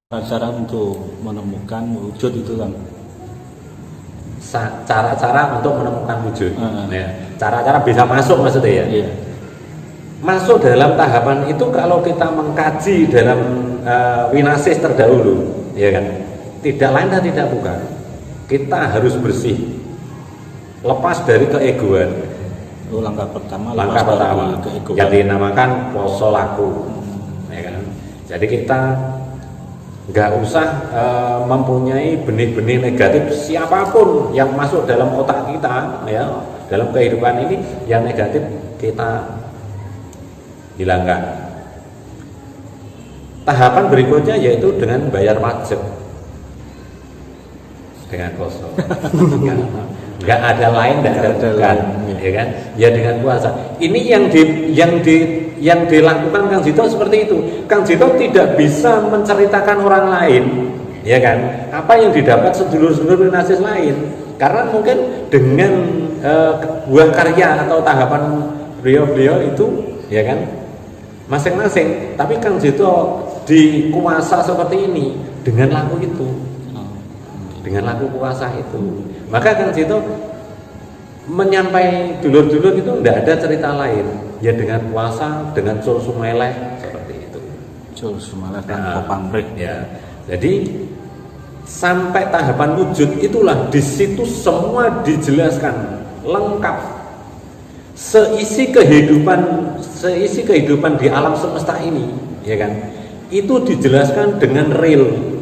Cara untuk menemukan wujud itu kan cara-cara untuk menemukan wujud. Ya. Cara-cara bisa masuk maksudnya ya. Iya. Masuk dalam tahapan itu kalau kita mengkaji dalam winasis terdahulu, ya kan. Tidak lain dan tidak bukan. Kita harus bersih, lepas dari keegoan. Langkah pertama keegoan. Yang dinamakan poso laku, ya kan. Jadi kita nggak usah mempunyai benih-benih negatif siapapun yang masuk dalam otak kita, ya, dalam kehidupan ini yang negatif kita hilangkan. Tahapan berikutnya yaitu dengan bayar pajak dengan kosong. Nggak ada lain, nggak ada bukan, ya kan? Ya dengan puasa. Ini yang dilakukan Kang Jito seperti itu. Kang Jito tidak bisa menceritakan orang lain, ya kan? Apa yang didapat sedulur-sedulur winasis lain. Karena mungkin dengan buah karya atau tahapan beliau-beliau itu, ya kan? Masing-masing. Tapi Kang Jito dikuasa seperti ini dengan laku itu. Dengan laku puasa itu. Maka Kang Jito menyampai dulur-dulur itu tidak ada cerita lain, ya dengan puasa, dengan sul sumeleh seperti itu. Sul sumeleh dan kopamrek. Ya. Jadi sampai tahapan wujud itulah di situ semua dijelaskan lengkap. Seisi kehidupan di alam semesta ini, ya kan? Itu dijelaskan dengan real.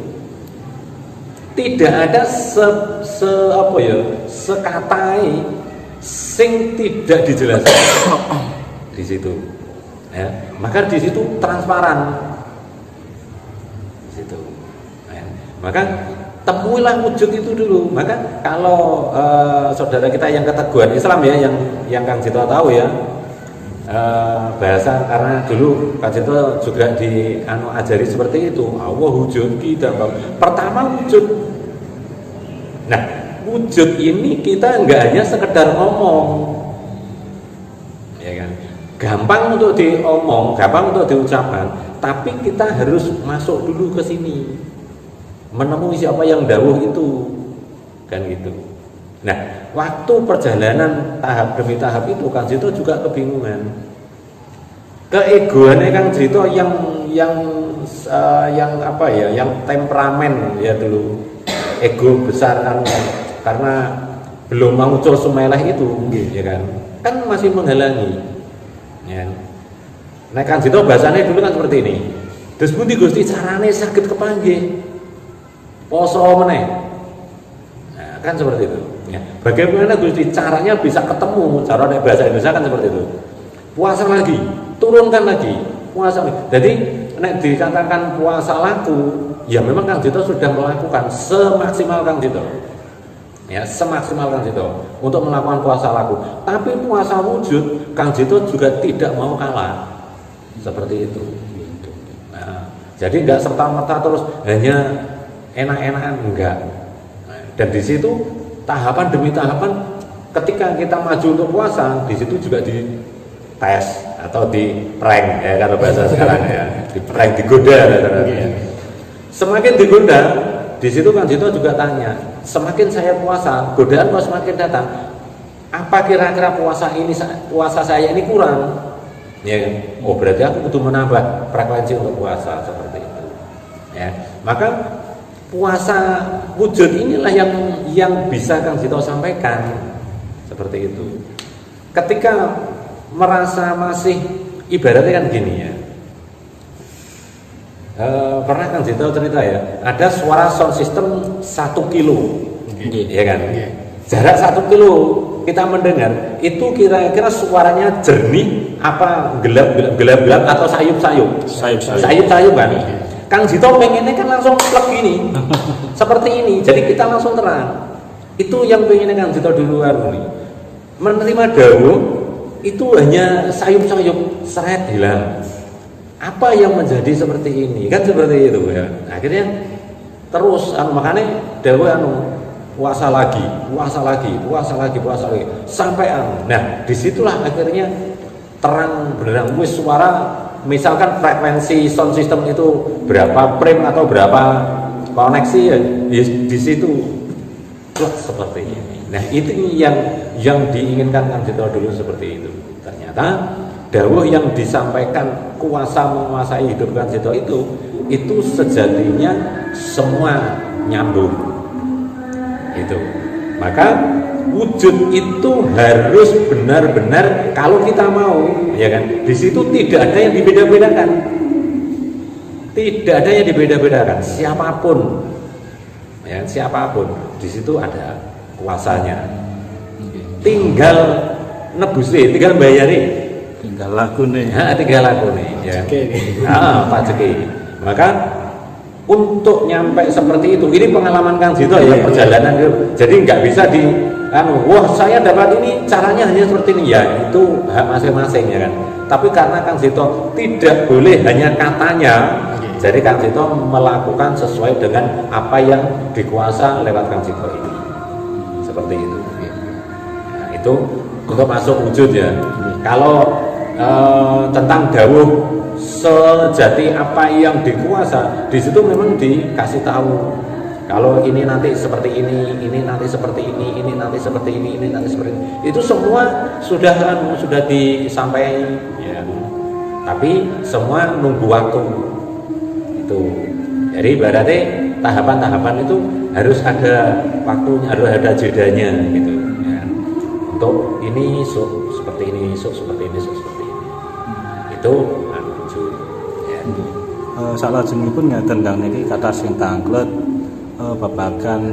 Tidak ada sekatai sing tidak dijelaskan di situ, ya. Maka di situ transparan di situ, ya. Maka temuilah wujud itu dulu. Maka kalau saudara kita yang keteguhan Islam, ya, yang Kang Jito tahu, ya, bahasa, karena dulu Kang Jito juga ajari seperti itu. Allah wujud kita pertama wujud. Nah, wujud ini kita enggak hanya sekedar ngomong, ya kan? Gampang untuk diomong, gampang untuk diucapkan, tapi kita harus masuk dulu ke sini, menemui siapa yang dawuh itu, kan gitu. Nah, waktu perjalanan tahap demi tahap itu Kang Jito juga kebingungan. Keegoannya Kang Jito yang temperamen, ya, dulu ego besar kan, karena belum muncul sumeleh itu, ya kan masih menghalangi, ya. Nah, Kang Jito bahasanya dulu kan seperti ini. Terus pundi Gusti carane sakit kepanggih poso meneh, nah, kan seperti itu, ya. Bagaimana Gusti caranya bisa ketemu, cara bahasa Indonesia kan seperti itu. Puasa lagi, turunkan lagi, puasa lagi. Jadi nek dikatakan puasa laku, ya memang Kang Jito sudah melakukan semaksimal Kang Jito, ya, semaksimal Kang Jito untuk melakukan puasa laku. Tapi puasa wujud Kang Jito juga tidak mau kalah seperti itu. Nah, jadi nggak serta-merta terus hanya enak-enakan, enggak. Nah, dan di situ tahapan demi tahapan, ketika kita maju untuk puasa, di situ juga dites atau di prank, ya, kalau bahasa sekarang, ya, di prank, digoda, ya. Semakin digoda, di situ Kang Jito juga tanya, semakin saya puasa, godaan kok semakin datang. Apa kira-kira puasa saya ini kurang? Ya, oh berarti aku butuh menambah frekuensi untuk puasa seperti itu. Ya, maka puasa wujud inilah yang bisa Kang Jito sampaikan seperti itu. Ketika merasa masih, ibaratnya kan gini, ya. Pernah Kang Jito cerita, ya, ada suara sound system 1 kilo, ya kan, jarak 1 kilo kita mendengar itu kira-kira suaranya jernih apa gelap atau sayup kan. Kang Jito pengennya kan langsung plek gini seperti ini, jadi kita langsung terang. Itu yang pengennya Kang Jito duluan, menerima dawuh itu hanya sayup-sayup seret hilang. Apa yang menjadi seperti ini, kan seperti itu, ya. Akhirnya terus makanya dewa puasa lagi sampai Nah, disitulah akhirnya terang benderang, suara misalkan frekuensi sound system itu berapa frame atau berapa koneksi ya, di situ seperti ini. Nah itu yang diinginkan Kang Cito dulu seperti itu. Ternyata dawuh yang disampaikan kuasa menguasai hidup Kang Cito itu sejatinya semua nyambung. Itu. Maka wujud itu harus benar-benar kalau kita mau, ya kan? Di situ tidak ada yang dibeda-bedakan. Tidak ada yang dibeda-bedakan. Siapapun, ya siapapun di situ ada kuasanya. Tinggal nebusi, tinggal bayari. Tinggal lagu nih. Nah, tinggal lagu nih. Ya. Pak Jeki. Maka untuk nyampe seperti itu, ini pengalaman Kang Cito ya, perjalanan itu. Jadi nggak bisa wah saya dapat ini caranya hanya seperti ini ya, itu hak masing-masing ya kan. Tapi karena Kang Cito tidak boleh hanya katanya, jadi Kang Cito melakukan sesuai dengan apa yang dikuasa lewat Kang Cito ini, seperti itu. Nah, itu untuk masuk wujud ya. Kalau tentang dawuh sejati apa yang dikuasa, di situ memang dikasih tahu kalau ini nanti seperti ini nanti seperti ini nanti seperti ini nanti seperti ini. Itu semua sudah disampaikan ya. Tapi semua nunggu waktu itu. Jadi berarti tahapan-tahapan itu harus ada waktunya, harus ada jedanya gitu ya. Untuk ini seperti ini, seperti ini, seperti ini. Itu salajengipun ngeten Kang niki kata sing tanglet babagan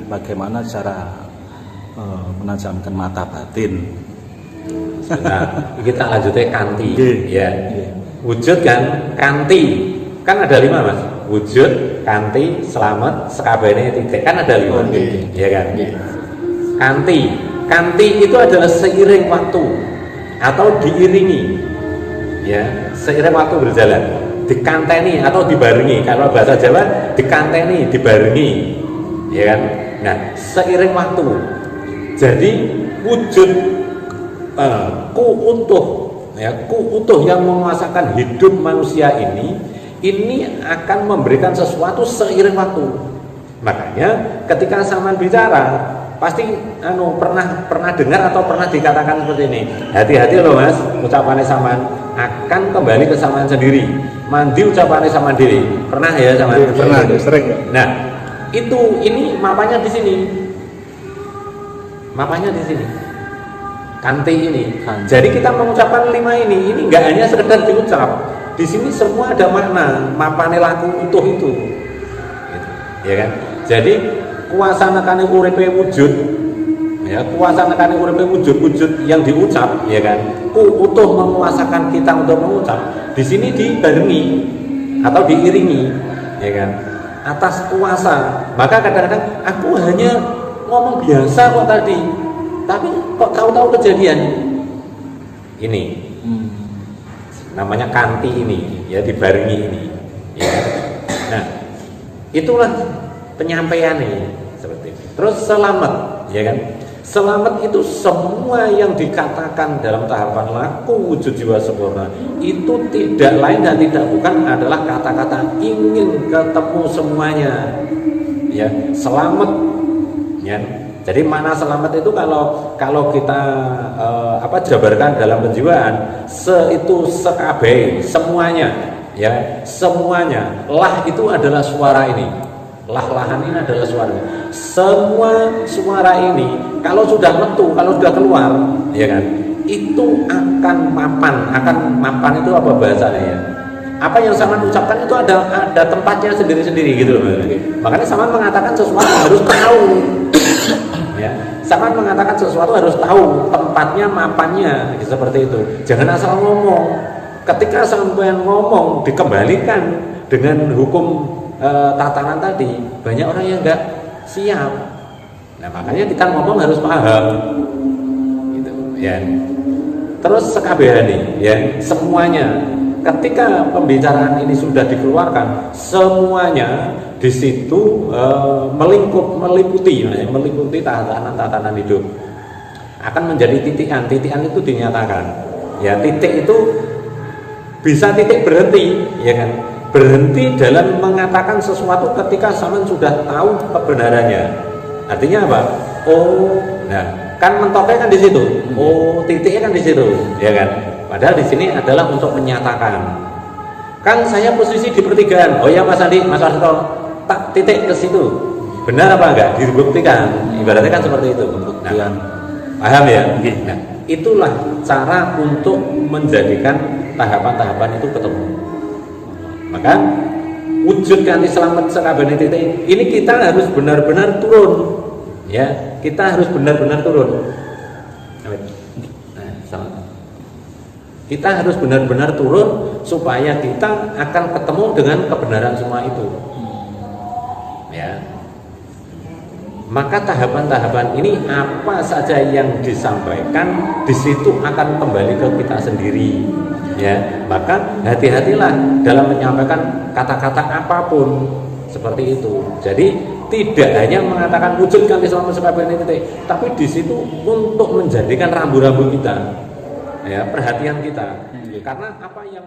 bagaimana cara menajamkan mata batin. Nah, kita lanjutnya kanti ya. Yeah. Wujud kan kanti. Kan ada 5 Mas. Wujud, kanti, selamat, sekabehane titik. Kan ada 5. Ya kan? Kanti. Kanti itu adalah seiring waktu atau diiringi. Ya, seiring waktu berjalan. Dikanteni atau dibarengi. Kalau bahasa Jawa dikanteni, dibarengi, ya kan? Nah, seiring waktu. Jadi wujud ku utuh yang menguasakan hidup manusia ini akan memberikan sesuatu seiring waktu. Makanya ketika Saman bicara pasti pernah dengar atau pernah dikatakan seperti ini. Hati-hati loh Mas, ucapannya Saman akan kembali ke Saman sendiri. Mandi ucapannya Saman diri. Pernah ya Saman? Pernah, sering. Nah, ini mapanya di sini. Mapanya di sini. Kanti ini. Jadi kita mengucapkan 5 ini enggak hanya sekedar diucap. Di sini semua ada makna, mapane laku utuh itu. Gitu. Ya kan? Jadi kuasa nekane uripe wujud, ya kuasa nekane uripe wujud yang diucap, ya kan? Utuh menguasakan kita untuk mengucap. Di sini dibarengi atau diiringi, ya kan? Atas kuasa. Maka kadang-kadang aku hanya ngomong biasa kok tadi, tapi kok tahu-tahu kejadian ini. Namanya kanti ini, ya dibarengi ini. Ya. Nah, itulah penyampaiannya seperti ini. Terus selamat, ya kan? Selamat itu semua yang dikatakan dalam tahapan laku wujud jiwa sempurna itu tidak lain dan tidak bukan adalah kata-kata ingin ketemu semuanya. Ya, selamat. Ya. Jadi mana selamat itu kalau kita jabarkan dalam penjiwaan, itu sekabeh, semuanya, ya semuanya. Lah itu adalah suara ini. Lah-lahan ini adalah suara. Semua suara ini kalau sudah metu, kalau sudah keluar, ya kan, itu akan mapan itu apa bahasanya ya? Apa yang Saman ucapkan itu ada tempatnya sendiri-sendiri gitu loh. Makanya Saman mengatakan sesuatu harus tahu. Ya, Saman mengatakan sesuatu harus tahu tempatnya, mapannya, seperti itu. Jangan asal ngomong. Ketika sampean ngomong dikembalikan dengan hukum tatanan tadi, banyak orang yang enggak siap. Nah, makanya kita ngomong harus paham. Gitu, ya. Terus sekabehane, ya, semuanya. Ketika pembicaraan ini sudah dikeluarkan, semuanya di situ meliputi tatanan hidup akan menjadi titian. Titian itu dinyatakan. Ya, titik itu bisa titik berhenti, ya kan? Berhenti dalam mengatakan sesuatu ketika sampean sudah tahu kebenarannya. Artinya apa? Oh, nah kan mentoknya kan di situ. Oh, titiknya kan di situ, ya kan? Padahal di sini adalah untuk menyatakan. Kan saya posisi di pertigaan. Oh ya Mas Andi, Mas Arto, tak titik ke situ. Benar apa enggak? Dibuktikan. Ibaratnya kan seperti itu. Nah, paham ya? Nah, itulah cara untuk menjadikan tahapan-tahapan itu ketemu. Maka wujud kanthi selamat sakabehane titik ini kita harus benar-benar turun, ya, kita harus benar-benar turun. Kita harus benar-benar turun supaya kita akan ketemu dengan kebenaran semua itu, ya. Maka tahapan-tahapan ini apa saja yang disampaikan di situ akan kembali ke kita sendiri, ya. Maka hati-hatilah dalam menyampaikan kata-kata apapun seperti itu. Jadi tidak hanya mengatakan wujud kanthi selamat sakabehane titik, tapi di situ untuk menjadikan rambu-rambu kita, ya, perhatian kita, karena apa yang